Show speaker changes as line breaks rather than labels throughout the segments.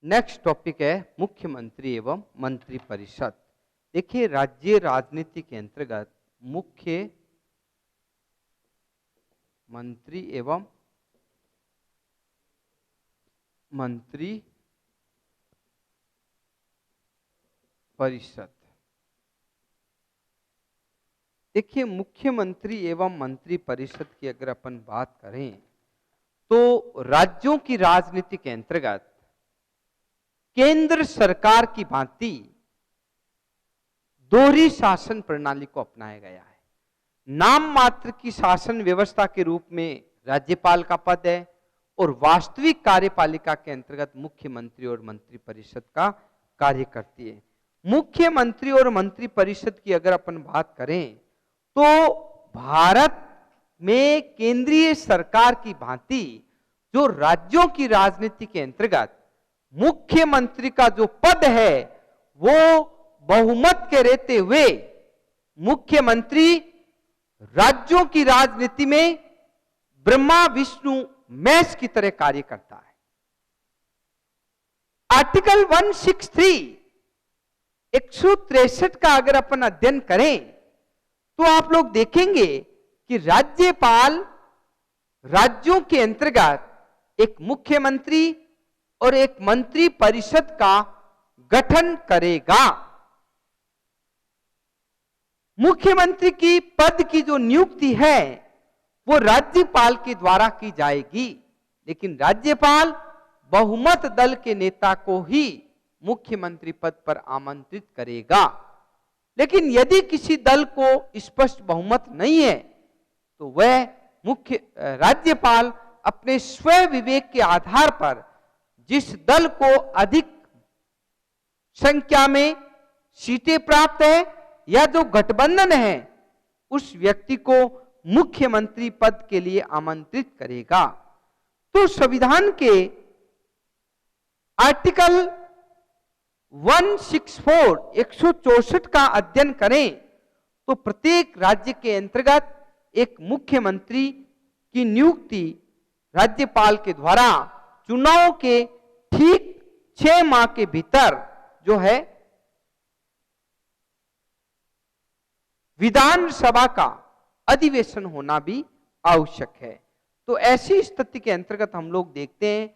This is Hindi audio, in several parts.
नेक्स्ट टॉपिक है मुख्यमंत्री एवं मंत्री परिषद। देखिए, राज्य राजनीति के अंतर्गत मुख्य मंत्री एवं मंत्री परिषद। देखिए, मुख्यमंत्री एवं मंत्री परिषद की अगर अपन बात करें तो राज्यों की राजनीति के अंतर्गत केंद्र सरकार की भांति दोहरी शासन प्रणाली को अपनाया गया है। नाम मात्र की शासन व्यवस्था के रूप में राज्यपाल का पद है और वास्तविक कार्यपालिका के अंतर्गत मुख्यमंत्री और मंत्री परिषद का कार्य करती है। मुख्यमंत्री और मंत्री परिषद की अगर अपन बात करें तो भारत में केंद्रीय सरकार की भांति जो राज्यों की राजनीति के अंतर्गत मुख्यमंत्री का जो पद है वो बहुमत के रहते हुए मुख्यमंत्री राज्यों की राजनीति में ब्रह्मा विष्णु महेश की तरह कार्य करता है। आर्टिकल 163 163 का अगर अपन अध्ययन करें तो आप लोग देखेंगे कि राज्यपाल राज्यों के अंतर्गत एक मुख्यमंत्री और एक मंत्री परिषद का गठन करेगा। मुख्यमंत्री की पद की जो नियुक्ति है वो राज्यपाल के द्वारा की जाएगी, लेकिन राज्यपाल बहुमत दल के नेता को ही मुख्यमंत्री पद पर आमंत्रित करेगा। लेकिन यदि किसी दल को स्पष्ट बहुमत नहीं है तो वह राज्यपाल अपने स्वयं विवेक के आधार पर जिस दल को अधिक संख्या में सीटें प्राप्त है या जो गठबंधन है उस व्यक्ति को मुख्यमंत्री पद के लिए आमंत्रित करेगा। तो संविधान के आर्टिकल 164 का अध्ययन करें तो प्रत्येक राज्य के अंतर्गत एक मुख्यमंत्री की नियुक्ति राज्यपाल के द्वारा चुनाव के ठीक 6 माह के भीतर जो है विधानसभा का अधिवेशन होना भी आवश्यक है। तो ऐसी स्थिति के अंतर्गत हम लोग देखते हैं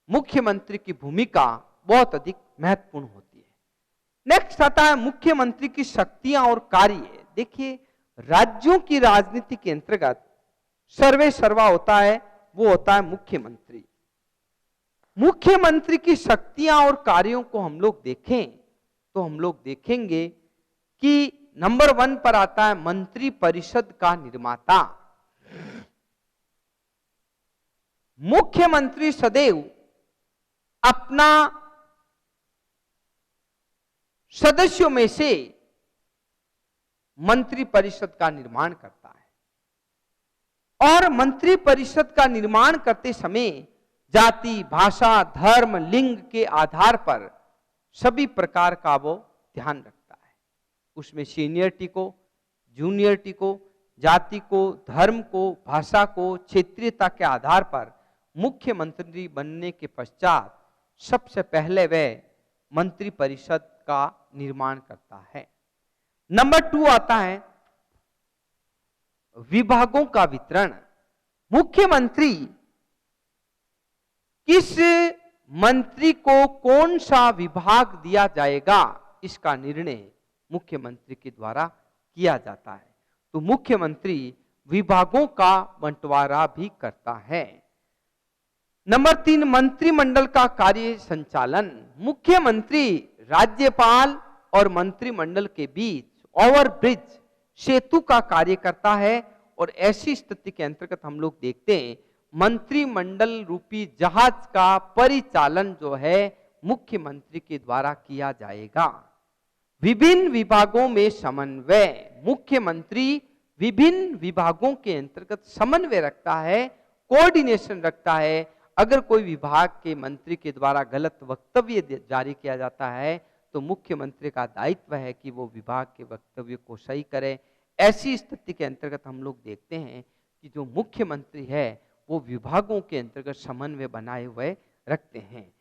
मुख्यमंत्री की भूमिका बहुत अधिक महत्वपूर्ण होती है। नेक्स्ट आता है मुख्यमंत्री की शक्तियां और कार्य। देखिए, राज्यों की राजनीति के अंतर्गत सर्वे सर्वा होता है, वो होता है मुख्यमंत्री। मुख्यमंत्री की शक्तियां और कार्यों को हम लोग देखें तो हम लोग देखेंगे कि नंबर 1 पर आता है मंत्री परिषद का निर्माता। मुख्यमंत्री सदैव अपना सदस्यों में से मंत्री परिषद का निर्माण करता है और मंत्री परिषद का निर्माण करते समय जाति, भाषा, धर्म, लिंग के आधार पर सभी प्रकार का वो ध्यान रखता है। उसमें सीनियरिटी को, जूनियरिटी को, जाति को, धर्म को, भाषा को, क्षेत्रीयता के आधार पर मुख्यमंत्री बनने के पश्चात सबसे पहले वह मंत्री परिषद का निर्माण करता है। नंबर 2 आता है विभागों का वितरण। मुख्यमंत्री किस मंत्री को कौन सा विभाग दिया जाएगा इसका निर्णय मुख्यमंत्री के द्वारा किया जाता है। तो मुख्यमंत्री विभागों का बंटवारा भी करता है। नंबर 3 मंत्रिमंडल का कार्य संचालन। मुख्यमंत्री राज्यपाल और मंत्रिमंडल के बीच ओवरब्रिज सेतु का कार्य करता है और ऐसी स्थिति के अंतर्गत हम लोग देखते हैं मंत्रिमंडल रूपी जहाज का परिचालन जो है मुख्यमंत्री के द्वारा किया जाएगा। विभिन्न विभागों में समन्वय। मुख्यमंत्री विभिन्न विभागों के अंतर्गत समन्वय रखता है, कोऑर्डिनेशन रखता है। अगर कोई विभाग के मंत्री के द्वारा गलत वक्तव्य जारी किया जाता है तो मुख्यमंत्री का दायित्व है कि वो विभाग के वक्तव्य को सही करे। ऐसी स्थिति के अंतर्गत हम लोग देखते हैं कि जो मुख्यमंत्री है वो विभागों के अंतर्गत समन्वय बनाए हुए रखते हैं।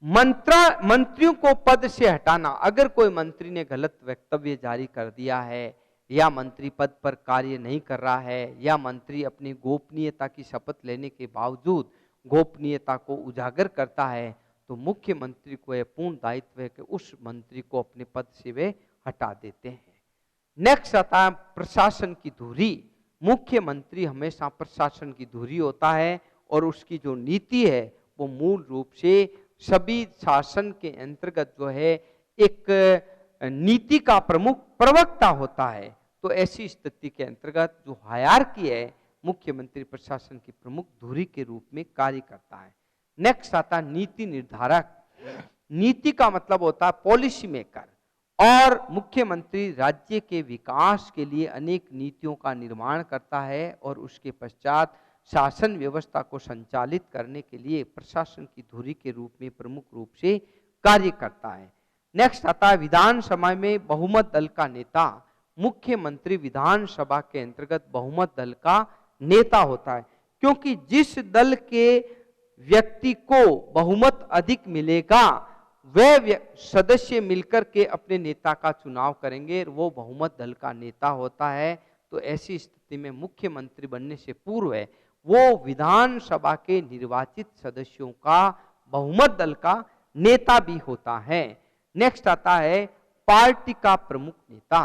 मंत्रियों को पद से हटाना, अगर कोई मंत्री ने गलत वक्तव्य जारी कर दिया है या मंत्री पद पर कार्य नहीं कर रहा है या मंत्री अपनी गोपनीयता की शपथ लेने के बावजूद गोपनीयता को उजागर करता है, तो मुख्यमंत्री को यह पूर्ण दायित्व है कि उस मंत्री को अपने पद से वे हटा देते हैं। नेक्स्ट आता है प्रशासन की धुरी। मुख्यमंत्री हमेशा प्रशासन की धुरी होता है और उसकी जो नीति है वो मूल रूप से सभी शासन के अंतर्गत जो है एक नीति का प्रमुख प्रवक्ता होता है। तो ऐसी स्थिति के अंतर्गत जो हायरार्की है, मुख्यमंत्री प्रशासन की प्रमुख धुरी के रूप में कार्य करता है। नेक्स्ट आता नीति निर्धारक। नीति का मतलब होता है पॉलिसी मेकर, और मुख्यमंत्री राज्य के विकास के लिए अनेक नीतियों का निर्माण करता है और उसके पश्चात शासन व्यवस्था को संचालित करने के लिए प्रशासन की धुरी के रूप में प्रमुख रूप से कार्य करता है। नेक्स्ट आता है विधानसभा में बहुमत दल का नेता। मुख्यमंत्री विधानसभा के अंतर्गत बहुमत दल का नेता होता है, क्योंकि जिस दल के व्यक्ति को बहुमत अधिक मिलेगा वह सदस्य मिलकर के अपने नेता का चुनाव करेंगे, वो बहुमत दल का नेता होता है। तो ऐसी स्थिति में मुख्यमंत्री बनने से पूर्व वो विधानसभा के निर्वाचित सदस्यों का बहुमत दल का नेता भी होता है। नेक्स्ट आता है पार्टी का प्रमुख नेता,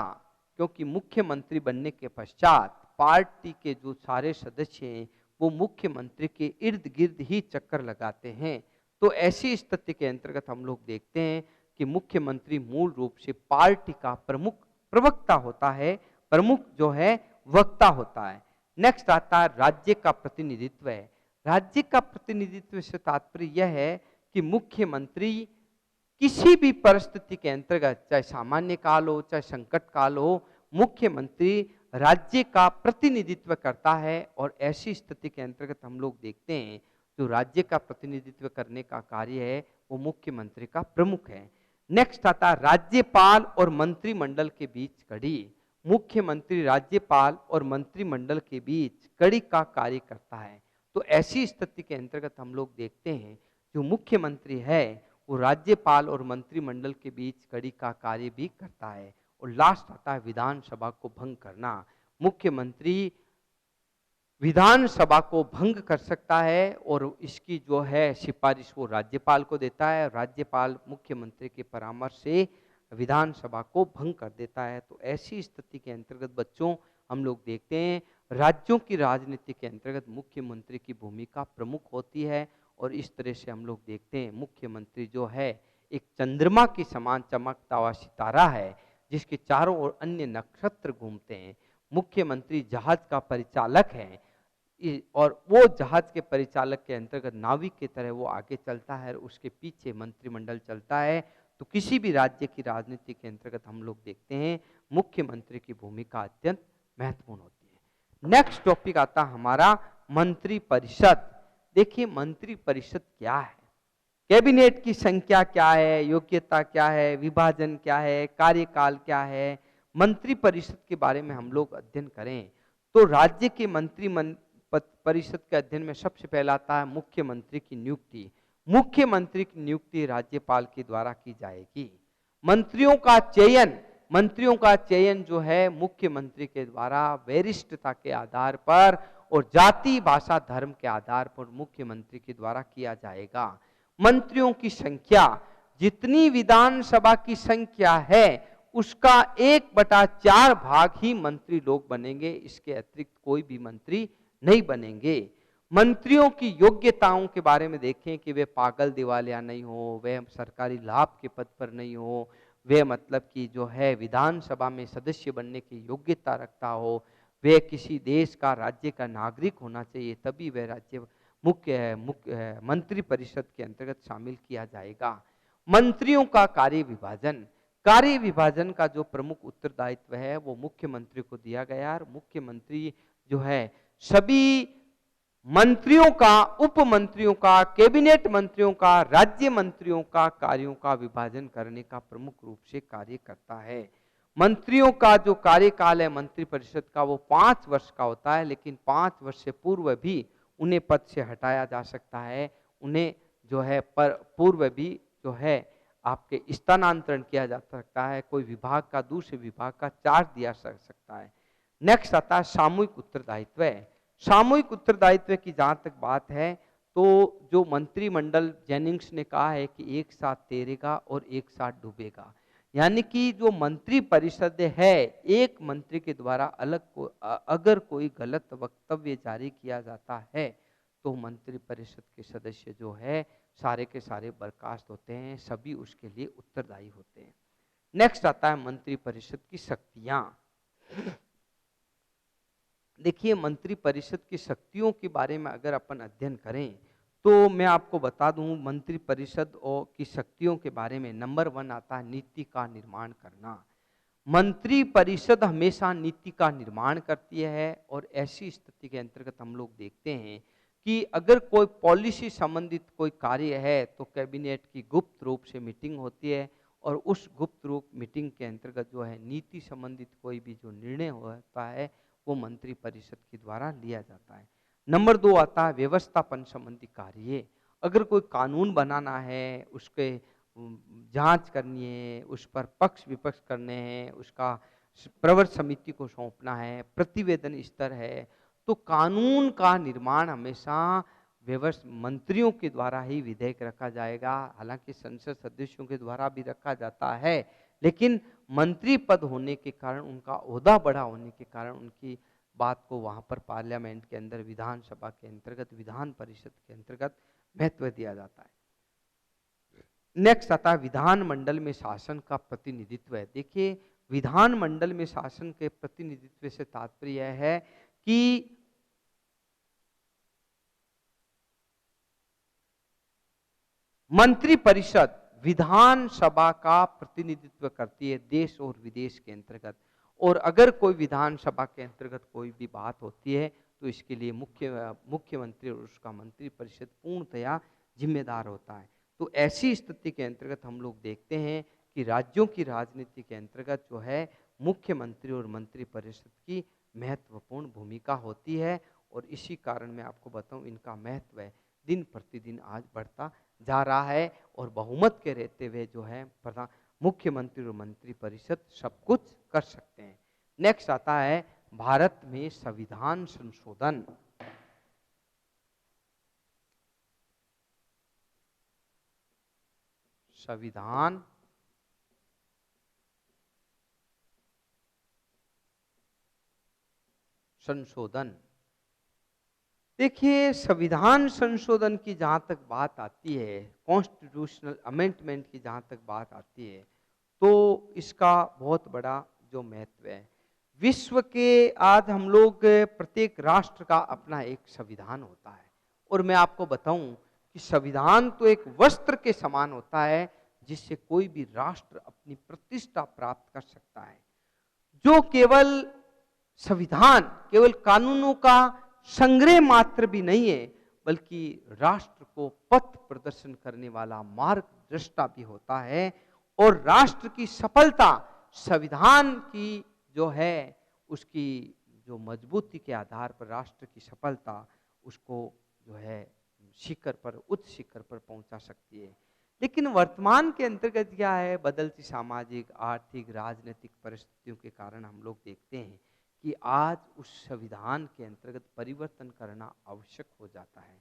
क्योंकि मुख्यमंत्री बनने के पश्चात पार्टी के जो सारे सदस्य हैं वो मुख्यमंत्री के इर्द गिर्द ही चक्कर लगाते हैं। तो ऐसी स्थिति के अंतर्गत हम लोग देखते हैं कि मुख्यमंत्री मूल रूप से पार्टी का प्रमुख प्रवक्ता होता है, प्रमुख जो है वक्ता होता है। नेक्स्ट आता है राज्य का प्रतिनिधित्व है। राज्य का प्रतिनिधित्व से तात्पर्य यह है कि मुख्यमंत्री किसी भी परिस्थिति के अंतर्गत, चाहे सामान्य काल हो चाहे संकट काल हो, मुख्यमंत्री राज्य का प्रतिनिधित्व करता है। और ऐसी स्थिति के अंतर्गत हम लोग देखते हैं जो राज्य का प्रतिनिधित्व करने का कार्य है वो मुख्यमंत्री का प्रमुख है। नेक्स्ट आता है राज्यपाल और मंत्रिमंडल के बीच कड़ी। मुख्यमंत्री राज्यपाल और मंत्रिमंडल के बीच कड़ी का कार्य करता है। तो ऐसी स्थिति के अंतर्गत हम लोग देखते हैं जो मुख्यमंत्री है वो राज्यपाल और मंत्रिमंडल के बीच कड़ी का कार्य भी करता है। और लास्ट आता है विधानसभा को भंग करना। मुख्यमंत्री विधानसभा को भंग कर सकता है और इसकी जो है सिफारिश वो राज्यपाल को देता है। राज्यपाल मुख्यमंत्री के परामर्श से विधानसभा को भंग कर देता है। तो ऐसी स्थिति के अंतर्गत बच्चों हम लोग देखते हैं राज्यों की राजनीति के अंतर्गत मुख्यमंत्री की भूमिका प्रमुख होती है। और इस तरह से हम लोग देखते हैं मुख्यमंत्री जो है एक चंद्रमा के समान चमकता हुआ सितारा है जिसके चारों ओर अन्य नक्षत्र घूमते हैं। मुख्यमंत्री जहाज का परिचालक है और वो जहाज के परिचालक के अंतर्गत नाविक की तरह वो आगे चलता है और उसके पीछे मंत्रिमंडल चलता है। तो किसी भी राज्य की राजनीति के अंतर्गत हम लोग देखते हैं मुख्यमंत्री की भूमिका अत्यंत महत्वपूर्ण होती है। नेक्स्ट टॉपिक आता हमारा मंत्री परिषद। देखिए मंत्री परिषद क्या है, कैबिनेट की संख्या क्या है, योग्यता क्या है, विभाजन क्या है, कार्यकाल क्या है। मंत्री परिषद के बारे में हम लोग अध्ययन करें तो राज्य के मंत्री परिषद के अध्ययन में सबसे पहला आता है मुख्यमंत्री की नियुक्ति। मुख्यमंत्री की नियुक्ति राज्यपाल के द्वारा की जाएगी। मंत्रियों का चयन जो है मुख्यमंत्री के द्वारा वरिष्ठता के आधार पर और जाति भाषा धर्म के आधार पर मुख्यमंत्री के द्वारा किया जाएगा। मंत्रियों की संख्या, जितनी विधानसभा की संख्या है उसका 1/4 भाग ही मंत्री लोग बनेंगे, इसके अतिरिक्त कोई भी मंत्री नहीं बनेंगे। मंत्रियों की योग्यताओं के बारे में देखें कि वे पागल दिवालिया नहीं हो, वे सरकारी लाभ के पद पर नहीं हो, वे मतलब कि जो है विधानसभा में सदस्य बनने की योग्यता रखता हो, वे किसी देश का राज्य का नागरिक होना चाहिए, तभी वह राज्य मुख्य मंत्री परिषद के अंतर्गत शामिल किया जाएगा। मंत्रियों का कार्य विभाजन का जो प्रमुख उत्तरदायित्व है वो मुख्यमंत्री को दिया गया है। मुख्यमंत्री जो है सभी मंत्रियों का, उप मंत्रियों का, कैबिनेट मंत्रियों का, राज्य मंत्रियों का कार्यों का विभाजन करने का प्रमुख रूप से कार्य करता है। मंत्रियों का जो कार्यकाल है मंत्री परिषद का वो 5 वर्ष का होता है, लेकिन 5 वर्ष से पूर्व भी उन्हें पद से हटाया जा सकता है, उन्हें जो है पूर्व भी जो है आपके स्थानांतरण किया जा सकता है, कोई विभाग का दूसरे विभाग का चार्ज दिया जा सकता है। नेक्स्ट आता है सामूहिक उत्तरदायित्व। सामूहिक उत्तरदायित्व की जहां तक बात है तो जो मंत्रिमंडल जेनिंग्स ने कहा है कि एक साथ तैरेगा और एक साथ डूबेगा, यानी कि जो मंत्री परिषद है, एक मंत्री के द्वारा अगर कोई गलत वक्तव्य जारी किया जाता है तो मंत्री परिषद के सदस्य जो है सारे के सारे बर्खास्त होते हैं, सभी उसके लिए उत्तरदायी होते हैं। नेक्स्ट आता है मंत्री परिषद की शक्तियां। देखिए, मंत्री परिषद की शक्तियों के बारे में अगर अपन अध्ययन करें तो मैं आपको बता दूं, मंत्री परिषद और की शक्तियों के बारे में नंबर 1 आता है नीति का निर्माण करना। मंत्री परिषद हमेशा नीति का निर्माण करती है और ऐसी स्थिति के अंतर्गत हम लोग देखते हैं कि अगर कोई पॉलिसी संबंधित कोई कार्य है तो कैबिनेट की गुप्त रूप से मीटिंग होती है और उस गुप्त रूप मीटिंग के अंतर्गत जो है नीति संबंधित कोई भी जो निर्णय होता है वो मंत्री परिषद के द्वारा लिया जाता है। नंबर 2 आता है व्यवस्थापन संबंधी कार्य। अगर कोई कानून बनाना है, उसके जांच करनी है, उस पर पक्ष विपक्ष करने हैं, उसका प्रवर समिति को सौंपना है, प्रतिवेदन स्तर है, तो कानून का निर्माण हमेशा मंत्रियों के द्वारा ही विधेयक रखा जाएगा। हालांकि संसद सदस्यों के द्वारा भी रखा जाता है, लेकिन मंत्री पद होने के कारण, उनका ओहदा बड़ा होने के कारण उनकी बात को वहां पर पार्लियामेंट के अंदर, विधानसभा के अंतर्गत, विधान परिषद के अंतर्गत महत्व दिया जाता है। नेक्स्ट आता है विधानमंडल में शासन का प्रतिनिधित्व है। देखिए, विधानमंडल में शासन के प्रतिनिधित्व से तात्पर्य है कि मंत्री परिषद विधानसभा का प्रतिनिधित्व करती है देश और विदेश के अंतर्गत, और अगर कोई विधानसभा के अंतर्गत कोई भी बात होती है तो इसके लिए मुख्यमंत्री और उसका मंत्री परिषद पूर्णतया जिम्मेदार होता है। तो ऐसी स्थिति के अंतर्गत हम लोग देखते हैं कि राज्यों की राजनीति के अंतर्गत जो है मुख्यमंत्री और मंत्री परिषद की महत्वपूर्ण भूमिका होती है, और इसी कारण मैं आपको बताऊं इनका महत्व दिन प्रतिदिन आज बढ़ता जा रहा है, और बहुमत के रहते हुए जो है प्रधान मुख्यमंत्री और मंत्री परिषद सब कुछ कर सकते हैं। नेक्स्ट आता है भारत में संविधान संशोधन। संविधान संशोधन। देखिए, संविधान संशोधन की जहां तक बात आती है, कॉन्स्टिट्यूशनल अमेंडमेंट की जहां तक बात आती है, तो इसका बहुत बड़ा जो महत्व है। विश्व के आज हम लोग प्रत्येक राष्ट्र का अपना एक संविधान होता है, और मैं आपको बताऊं कि संविधान तो एक वस्त्र के समान होता है जिससे कोई भी राष्ट्र अपनी प्रतिष्ठा प्राप्त कर सकता है। जो केवल संविधान केवल कानूनों का संग्रह मात्र भी नहीं है, बल्कि राष्ट्र को पथ प्रदर्शन करने वाला मार्गदर्शक भी होता है, और राष्ट्र की सफलता संविधान की जो है उसकी जो मजबूती के आधार पर राष्ट्र की सफलता उसको जो है शिखर पर, उच्च शिखर पर पहुंचा सकती है। लेकिन वर्तमान के अंतर्गत क्या है, बदलती सामाजिक, आर्थिक, राजनीतिक परिस्थितियों के कारण हम लोग देखते हैं कि आज उस संविधान के अंतर्गत परिवर्तन करना आवश्यक हो जाता है।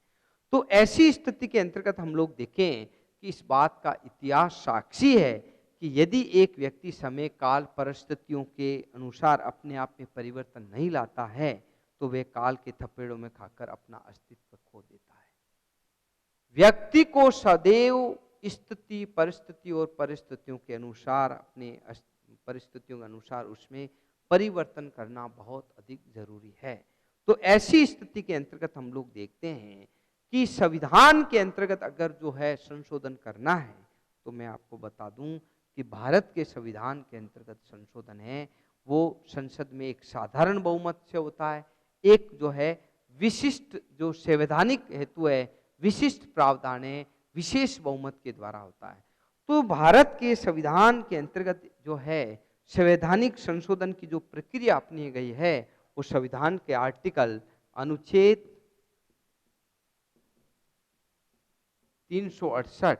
तो ऐसी स्थिति के अंतर्गत हम लोग देखें कि इस बात का इतिहास साक्षी है कि यदि एक व्यक्ति समय काल परिस्थितियों के अनुसार अपने आप में परिवर्तन नहीं लाता है तो वे काल के थपेड़ों में खाकर अपना अस्तित्व खो देता है। व्यक्ति को सदैव स्थिति, परिस्थिति और परिस्थितियों के अनुसार, अपने परिस्थितियों के अनुसार उसमें परिवर्तन करना बहुत अधिक जरूरी है। तो ऐसी स्थिति के अंतर्गत हम लोग देखते हैं कि संविधान के अंतर्गत अगर जो है संशोधन करना है, तो मैं आपको बता दूं कि भारत के संविधान के अंतर्गत संशोधन है वो संसद में एक साधारण बहुमत से होता है, एक जो है विशिष्ट जो संवैधानिक हेतु है, विशिष्ट प्रावधान है, विशेष बहुमत के द्वारा होता है। तो भारत के संविधान के अंतर्गत जो है संवैधानिक संशोधन की जो प्रक्रिया अपनी गई है वो संविधान के आर्टिकल अनुच्छेद 368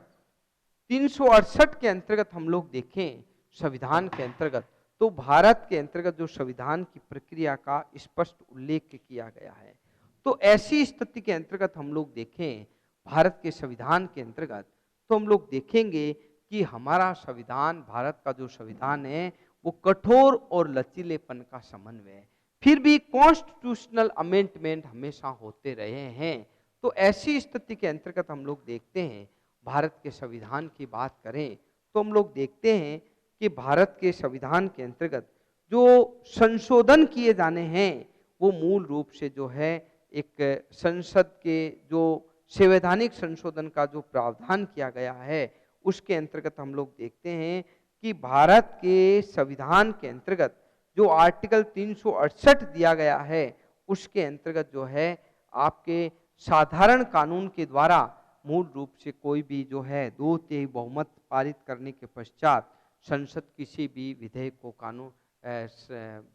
368 के अंतर्गत हम लोग देखें संविधान के अंतर्गत, तो भारत के अंतर्गत जो संविधान की प्रक्रिया का स्पष्ट उल्लेख किया गया है। तो ऐसी स्थिति के अंतर्गत हम लोग देखें भारत के संविधान के अंतर्गत, तो हम लोग देखेंगे कि हमारा संविधान, भारत का जो संविधान है वो कठोर और लचीलेपन का समन्वय है। फिर भी कॉन्स्टिट्यूशनल अमेंडमेंट हमेशा होते रहे हैं। तो ऐसी स्थिति के अंतर्गत हम लोग देखते हैं, भारत के संविधान की बात करें तो हम लोग देखते हैं कि भारत के संविधान के अंतर्गत जो संशोधन किए जाने हैं वो मूल रूप से जो है एक संसद के जो संवैधानिक संशोधन का जो प्रावधान किया गया है उसके अंतर्गत हम लोग देखते हैं कि भारत के संविधान के अंतर्गत जो आर्टिकल 368 दिया गया है उसके अंतर्गत जो है आपके साधारण कानून के द्वारा मूल रूप से कोई भी जो है 2/3 बहुमत पारित करने के पश्चात संसद किसी भी विधेयक को कानून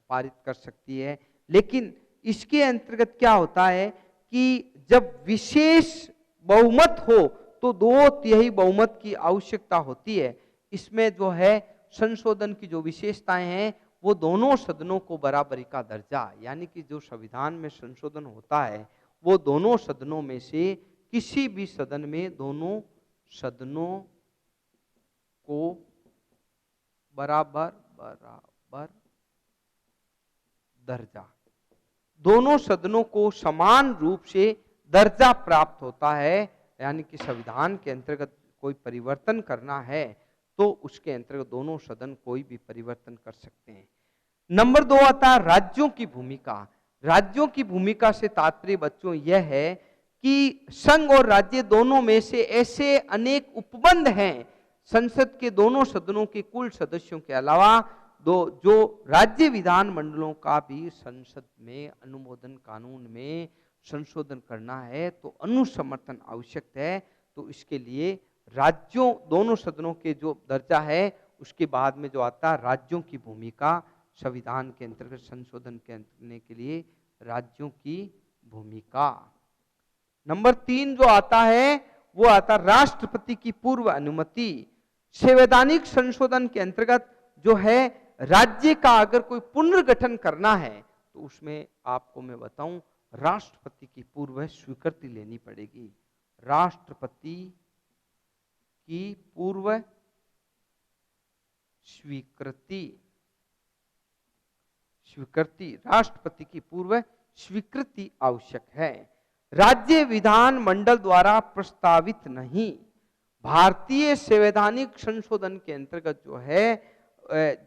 पारित कर सकती है। लेकिन इसके अंतर्गत क्या होता है कि जब विशेष बहुमत हो तो 2/3 बहुमत की आवश्यकता होती है। इसमें जो है संशोधन की जो विशेषताएं हैं वो दोनों सदनों को बराबरी का दर्जा, यानी कि जो संविधान में संशोधन होता है वो दोनों सदनों में से किसी भी सदन में दोनों सदनों को बराबर दर्जा, दोनों सदनों को समान रूप से दर्जा प्राप्त होता है। यानी कि संविधान के अंतर्गत कोई परिवर्तन करना है तो उसके अंतर्गत दोनों सदन कोई भी परिवर्तन कर सकते हैं। नंबर 2 आता है राज्यों की भूमिका। राज्यों की भूमिका से तात्पर्य बच्चों यह है कि संघ और राज्य दोनों में से ऐसे अनेक उपबंध हैं संसद के दोनों सदनों के कुल सदस्यों के अलावा जो राज्य विधान मंडलों का भी संसद में अनुमोदन कानून में संशोधन करना है तो अनुसमर्थन आवश्यक है। तो इसके लिए राज्यों दोनों सदनों के जो दर्जा है उसके बाद में जो आता है राज्यों की भूमिका, संविधान के अंतर्गत संशोधन करने के लिए राज्यों की भूमिका। नंबर 3 जो आता है वो आता राष्ट्रपति की पूर्व अनुमति। संवैधानिक संशोधन के अंतर्गत जो है राज्य का अगर कोई पुनर्गठन करना है तो उसमें आपको मैं बताऊं राष्ट्रपति की पूर्व स्वीकृति लेनी पड़ेगी। राष्ट्रपति की पूर्व स्वीकृति राष्ट्रपति की पूर्व स्वीकृति आवश्यक है। राज्य विधान मंडल द्वारा प्रस्तावित नहीं। भारतीय संवैधानिक संशोधन के अंतर्गत जो है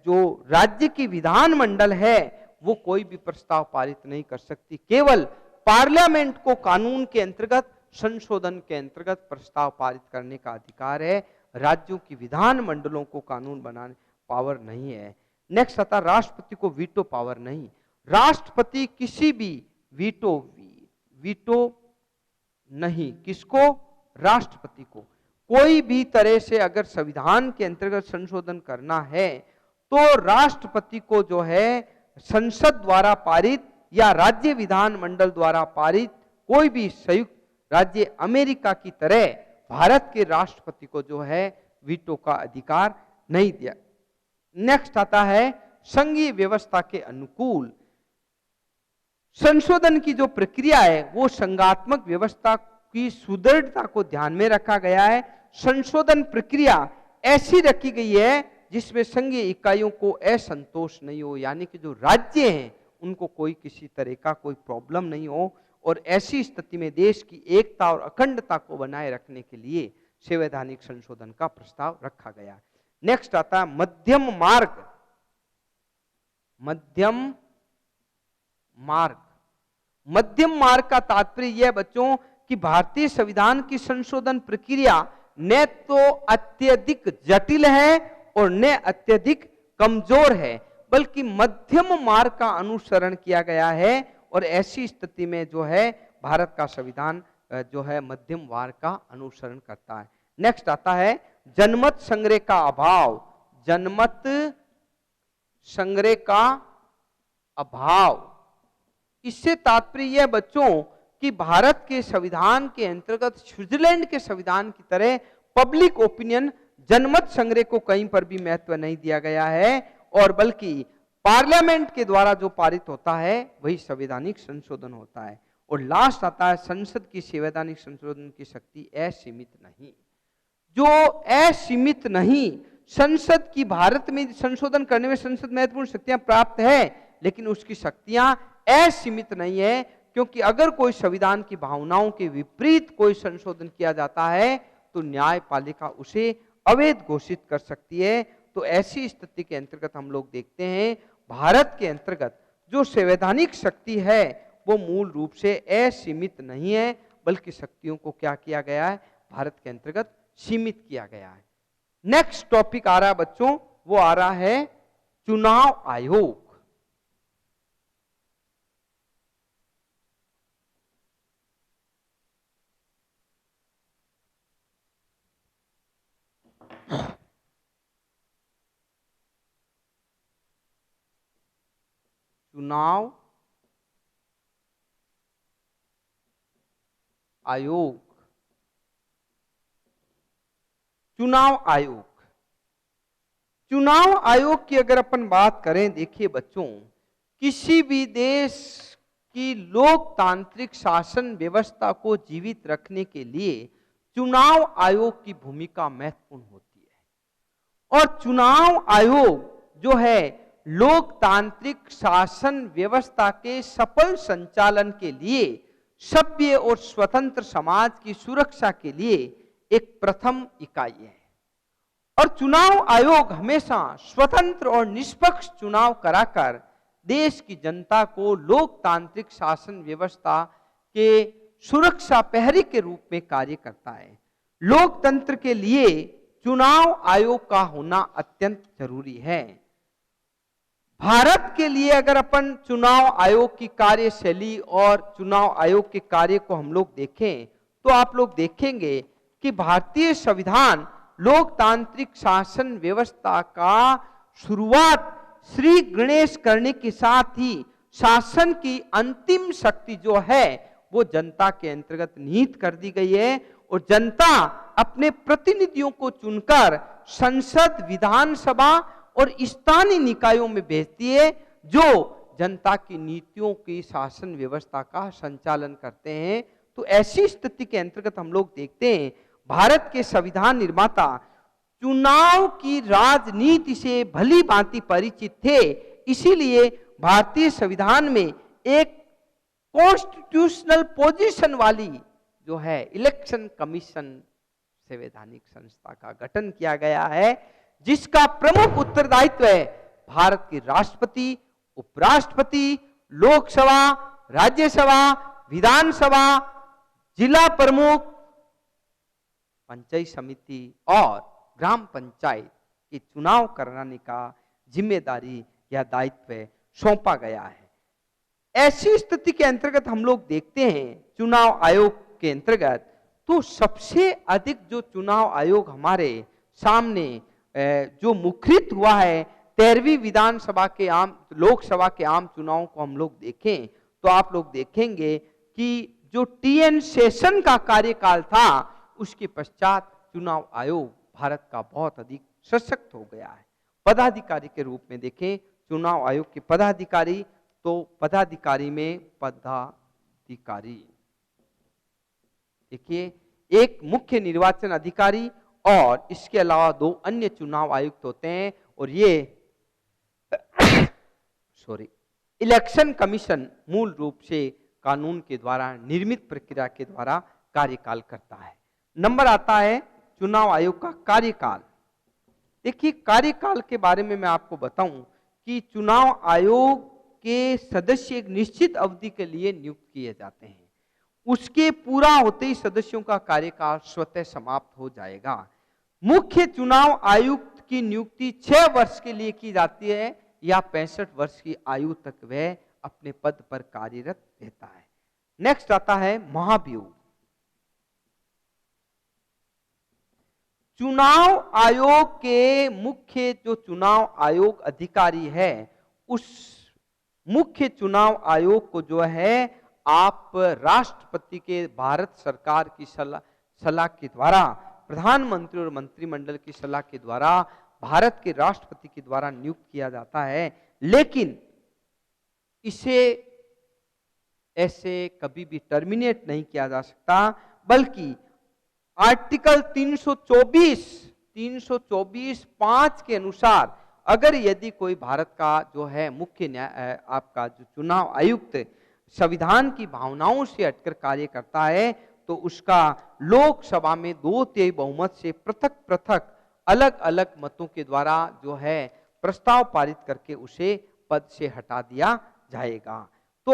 जो राज्य की विधान मंडल है वो कोई भी प्रस्ताव पारित नहीं कर सकती। केवल पार्लियामेंट को कानून के अंतर्गत संशोधन के अंतर्गत प्रस्ताव पारित करने का अधिकार है। राज्यों की विधान मंडलों को कानून बनाने पावर नहीं है। नेक्स्ट आता राष्ट्रपति को वीटो पावर नहीं। राष्ट्रपति किसी भी वीटो नहीं, किसको? राष्ट्रपति को। कोई भी तरह से अगर संविधान के अंतर्गत संशोधन करना है तो राष्ट्रपति को जो है संसद द्वारा पारित या राज्य विधान मंडल द्वारा पारित कोई भी संयुक्त राज्य अमेरिका की तरह भारत के राष्ट्रपति को जो है वीटो का अधिकार नहीं दिया। नेक्स्ट आता है संघीय व्यवस्था के अनुकूल। संशोधन की जो प्रक्रिया है वो संघात्मक व्यवस्था की सुदृढ़ता को ध्यान में रखा गया है। संशोधन प्रक्रिया ऐसी रखी गई है जिसमें संघीय इकाइयों को असंतोष नहीं हो, यानी कि जो राज्य हैं उनको कोई किसी तरह का कोई प्रॉब्लम नहीं हो। और ऐसी स्थिति में देश की एकता और अखंडता को बनाए रखने के लिए संवैधानिक संशोधन का प्रस्ताव रखा गया। नेक्स्ट आता है मध्यम मार्ग। मध्यम मार्ग का तात्पर्य यह बच्चों कि भारतीय संविधान की संशोधन प्रक्रिया न तो अत्यधिक जटिल है और न अत्यधिक कमजोर है, बल्कि मध्यम मार्ग का अनुसरण किया गया है। और ऐसी स्थिति में जो है भारत का संविधान जो है मध्यम मार्ग का अनुसरण करता है। नेक्स्ट आता है जनमत संग्रह का अभाव। जनमत संग्रह का अभाव, इससे तात्पर्य यह बच्चों कि भारत के संविधान के अंतर्गत स्विट्जरलैंड के संविधान की तरह पब्लिक ओपिनियन जनमत संग्रह को कहीं पर भी महत्व नहीं दिया गया है, और बल्कि पार्लियामेंट के द्वारा जो पारित होता है वही संवैधानिक संशोधन होता है। और लास्ट आता है, संसद की संवैधानिक संशोधन की शक्ति असीमित नहीं। जो असीमित नहीं, संसद की भारत में संशोधन करने में संसद महत्वपूर्ण शक्तियां प्राप्त है, लेकिन उसकी शक्तियां असीमित नहीं है, क्योंकि अगर कोई संविधान की भावनाओं के विपरीत कोई संशोधन किया जाता है तो न्यायपालिका उसे अवैध घोषित कर सकती है। तो ऐसी स्थिति के अंतर्गत हम लोग देखते हैं भारत के अंतर्गत जो संवैधानिक शक्ति है वो मूल रूप से असीमित नहीं है, बल्कि शक्तियों को क्या किया गया है, भारत के अंतर्गत सीमित किया गया है। नेक्स्ट टॉपिक आ रहा है बच्चों, वो आ रहा है चुनाव आयोग। चुनाव आयोग। चुनाव आयोग, चुनाव आयोग की अगर अपन बात करें, देखिए बच्चों, किसी भी देश की लोकतांत्रिक शासन व्यवस्था को जीवित रखने के लिए चुनाव आयोग की भूमिका महत्वपूर्ण होती है। और चुनाव आयोग जो है लोकतांत्रिक शासन व्यवस्था के सफल संचालन के लिए सभ्य और स्वतंत्र समाज की सुरक्षा के लिए एक प्रथम इकाई है। और चुनाव आयोग हमेशा स्वतंत्र और निष्पक्ष चुनाव कराकर देश की जनता को लोकतांत्रिक शासन व्यवस्था के सुरक्षा प्रहरी के रूप में कार्य करता है। लोकतंत्र के लिए चुनाव आयोग का होना अत्यंत जरूरी है। भारत के लिए अगर अपन चुनाव आयोग की कार्यशैली और चुनाव आयोग के कार्य को हम लोग देखें तो आप लोग देखेंगे कि भारतीय संविधान लोकतांत्रिक शासन व्यवस्था का शुरुआत श्री गणेश करने के साथ ही शासन की अंतिम शक्ति जो है वो जनता के अंतर्गत निहित कर दी गई है। और जनता अपने प्रतिनिधियों को चुनकर संसद, विधानसभा और स्थानीय निकायों में भेजती है, जो जनता की नीतियों की शासन व्यवस्था का संचालन करते हैं। तो ऐसी स्थिति के अंतर्गत हम लोग देखते हैं भारत के संविधान निर्माता चुनाव की राजनीति से भली भांति परिचित थे। इसीलिए भारतीय संविधान में एक कॉन्स्टिट्यूशनल पोजीशन वाली जो है इलेक्शन कमीशन संवैधानिक संस्था का गठन किया गया है, जिसका प्रमुख उत्तरदायित्व है भारत के राष्ट्रपति, उपराष्ट्रपति, लोकसभा, राज्यसभा, विधानसभा, जिला प्रमुख, पंचायत समिति और ग्राम पंचायत के चुनाव कराने का जिम्मेदारी या दायित्व सौंपा गया है। ऐसी स्थिति के अंतर्गत हम लोग देखते हैं चुनाव आयोग के अंतर्गत तो सबसे अधिक जो चुनाव आयोग हमारे सामने जो मुखरित हुआ है 13वीं विधानसभा के लोकसभा के आम चुनाव को हम लोग देखें तो आप लोग देखेंगे कि जो टीएन शेषन का कार्यकाल था उसके पश्चात चुनाव आयोग भारत का बहुत अधिक सशक्त हो गया है। पदाधिकारी के रूप में देखें चुनाव आयोग के पदाधिकारी, तो पदाधिकारी में पदाधिकारी देखिए एक मुख्य निर्वाचन अधिकारी और इसके अलावा 2 अन्य चुनाव आयुक्त होते हैं। और ये इलेक्शन कमीशन मूल रूप से कानून के द्वारा निर्मित प्रक्रिया के द्वारा कार्यकाल करता है। नंबर आता है चुनाव आयोग का कार्यकाल। देखिए कार्यकाल के बारे में मैं आपको बताऊं कि चुनाव आयोग के सदस्य एक निश्चित अवधि के लिए नियुक्त किए जाते हैं। उसके पूरा होते ही सदस्यों का कार्यकाल स्वतः समाप्त हो जाएगा। मुख्य चुनाव आयुक्त की नियुक्ति 6 वर्ष के लिए की जाती है या 65 वर्ष की आयु तक वह अपने पद पर कार्यरत रहता है। नेक्स्ट आता है महाभियोग। चुनाव आयोग के मुख्य जो चुनाव आयोग अधिकारी है उस मुख्य चुनाव आयोग को जो है आप राष्ट्रपति के भारत सरकार की सलाह के द्वारा प्रधानमंत्री और मंत्रिमंडल की सलाह के द्वारा भारत के राष्ट्रपति के द्वारा नियुक्त किया जाता है। लेकिन इसे ऐसे कभी भी टर्मिनेट नहीं किया जा सकता, बल्कि आर्टिकल 324(5) के अनुसार अगर यदि कोई भारत का जो है मुख्य न्याय आपका जो चुनाव आयुक्त संविधान की भावनाओं से हटकर कार्य करता है तो उसका लोकसभा में 2/3 बहुमत से पृथक पृथक अलग अलग मतों के द्वारा जो है प्रस्ताव पारित करके उसे पद से हटा दिया जाएगा। तो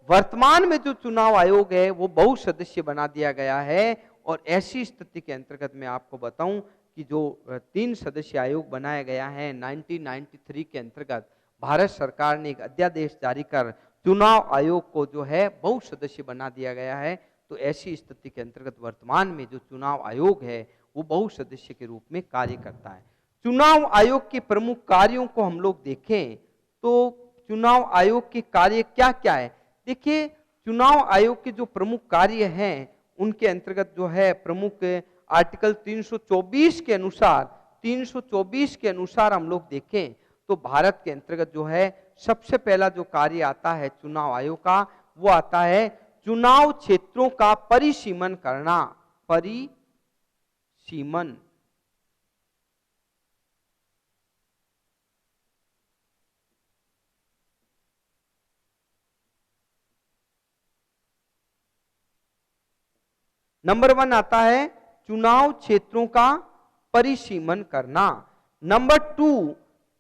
वर्तमान में जो चुनाव आयोग है वो बहुसदस्य बना दिया गया है और ऐसी स्थिति के अंतर्गत मैं आपको बताऊं कि जो 3 सदस्य आयोग बनाया गया है 1993 के अंतर्गत भारत सरकार ने एक अध्यादेश जारी कर चुनाव आयोग को जो है बहुसदस्य बना दिया गया है। तो ऐसी स्थिति के अंतर्गत वर्तमान में जो चुनाव आयोग है वो बहुसदस्य के रूप में कार्य करता है। चुनाव आयोग के प्रमुख कार्यों को हम लोग देखें तो चुनाव आयोग के कार्य क्या क्या है। देखिए, चुनाव आयोग के जो प्रमुख कार्य हैं उनके अंतर्गत जो है प्रमुख आर्टिकल 324 के अनुसार हम लोग देखें तो भारत के अंतर्गत जो है सबसे पहला जो कार्य आता है चुनाव आयोग का वो आता है चुनाव क्षेत्रों का परिसीमन करना। परिसीमन नंबर 1 आता है चुनाव क्षेत्रों का परिसीमन करना। नंबर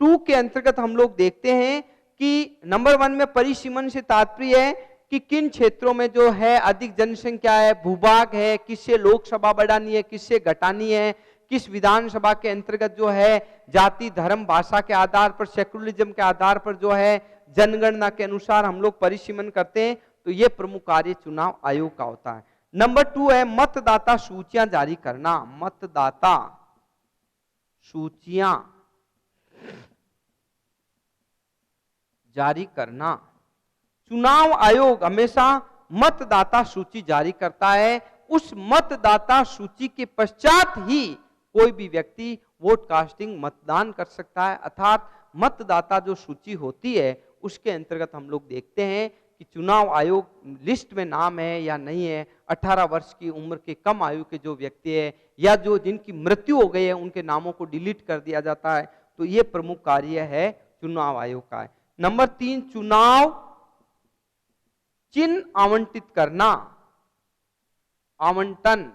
2 के अंतर्गत हम लोग देखते हैं कि नंबर 1 में परिसीमन से तात्पर्य है कि किन क्षेत्रों में जो है अधिक जनसंख्या है, भूभाग है, किससे लोकसभा बढ़ानी है, किससे घटानी है, किस विधानसभा के अंतर्गत जो है जाति धर्म भाषा के आधार पर सेकुलरिज्म के आधार पर जो है जनगणना के अनुसार हम लोग परिसीमन करते हैं। तो ये प्रमुख कार्य चुनाव आयोग का होता है। नंबर 2 है मतदाता सूचियां जारी करना। मतदाता सूचियां जारी करना। चुनाव आयोग हमेशा मतदाता सूची जारी करता है। उस मतदाता सूची के पश्चात ही कोई भी व्यक्ति वोट कास्टिंग मतदान कर सकता है। अर्थात मतदाता जो सूची होती है उसके अंतर्गत हम लोग देखते हैं कि चुनाव आयोग लिस्ट में नाम है या नहीं है, 18 वर्ष की उम्र के कम आयु के जो व्यक्ति है या जो जिनकी मृत्यु हो गई है उनके नामों को डिलीट कर दिया जाता है। तो ये प्रमुख कार्य है चुनाव आयोग का है। नंबर 3 चुनाव चिन्ह आवंटित करना। आवंटन।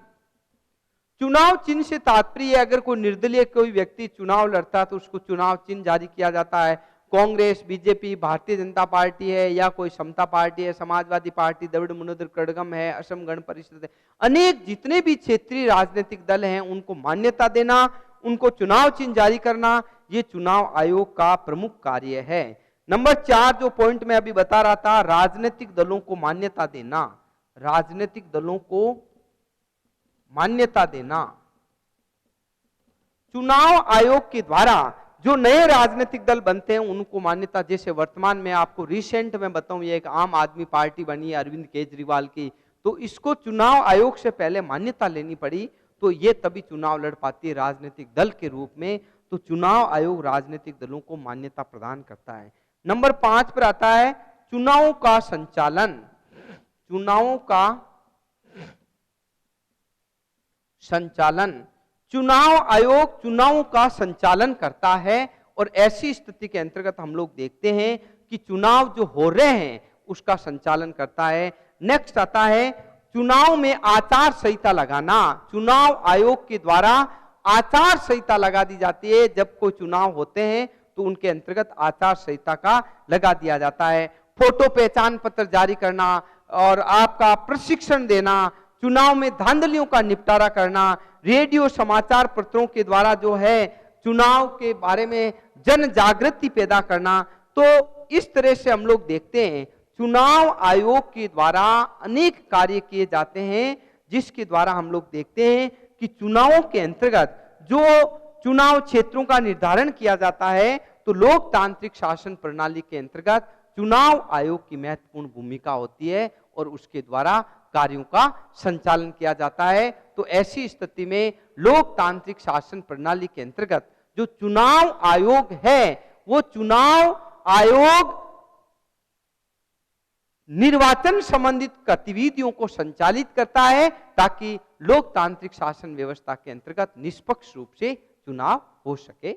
चुनाव चिन्ह से तात्पर्य अगर कोई निर्दलीय कोई व्यक्ति चुनाव लड़ता है तो उसको चुनाव चिन्ह जारी किया जाता है। कांग्रेस, बीजेपी, भारतीय जनता पार्टी है या कोई समता पार्टी है, समाजवादी पार्टी, द्रविड़ मुनेत्र कड़गम है, असम गण परिषद है, अनेक जितने भी क्षेत्रीय राजनीतिक दल हैं उनको मान्यता देना, उनको चुनाव चिन्ह जारी करना, ये चुनाव आयोग का प्रमुख कार्य है। नंबर 4 जो पॉइंट मैं अभी बता रहा था, राजनीतिक दलों को मान्यता देना। राजनीतिक दलों को मान्यता देना। चुनाव आयोग के द्वारा जो नए राजनीतिक दल बनते हैं उनको मान्यता, जैसे वर्तमान में आपको रिसेंट में बताऊं ये एक आम आदमी पार्टी बनी है अरविंद केजरीवाल की, तो इसको चुनाव आयोग से पहले मान्यता लेनी पड़ी तो ये तभी चुनाव लड़ पाती है राजनीतिक दल के रूप में। तो चुनाव आयोग राजनीतिक दलों को मान्यता प्रदान करता है। नंबर 5 पर आता है चुनावों का संचालन। चुनावों का संचालन। चुनाव आयोग चुनावों का संचालन करता है और ऐसी स्थिति के अंतर्गत हम लोग देखते हैं कि चुनाव जो हो रहे हैं उसका संचालन करता है। नेक्स्ट आता है चुनाव में आचार संहिता लगाना। चुनाव आयोग के द्वारा आचार संहिता लगा दी जाती है। जब कोई चुनाव होते हैं तो उनके अंतर्गत आचार संहिता का लगा दिया जाता है। फोटो पहचान पत्र जारी करना और आपका प्रशिक्षण देना, चुनाव में धांधलियों का निपटारा करना, रेडियो समाचार पत्रों के द्वारा जो है चुनाव के बारे में जन जागृति पैदा करना। तो इस तरह से हम लोग देखते हैं चुनाव आयोग के द्वारा अनेक कार्य किए जाते हैं, जिसके द्वारा हम लोग देखते हैं कि चुनावों के अंतर्गत जो चुनाव क्षेत्रों का निर्धारण किया जाता है तो लोकतांत्रिक शासन प्रणाली के अंतर्गत चुनाव आयोग की महत्वपूर्ण भूमिका होती है और उसके द्वारा कार्यों का संचालन किया जाता है। तो ऐसी स्थिति में लोकतांत्रिक शासन प्रणाली के अंतर्गत जो चुनाव आयोग है, वो चुनाव आयोग निर्वाचन संबंधित गतिविधियों को संचालित करता है ताकि लोकतांत्रिक शासन व्यवस्था के अंतर्गत निष्पक्ष रूप से चुनाव हो सके।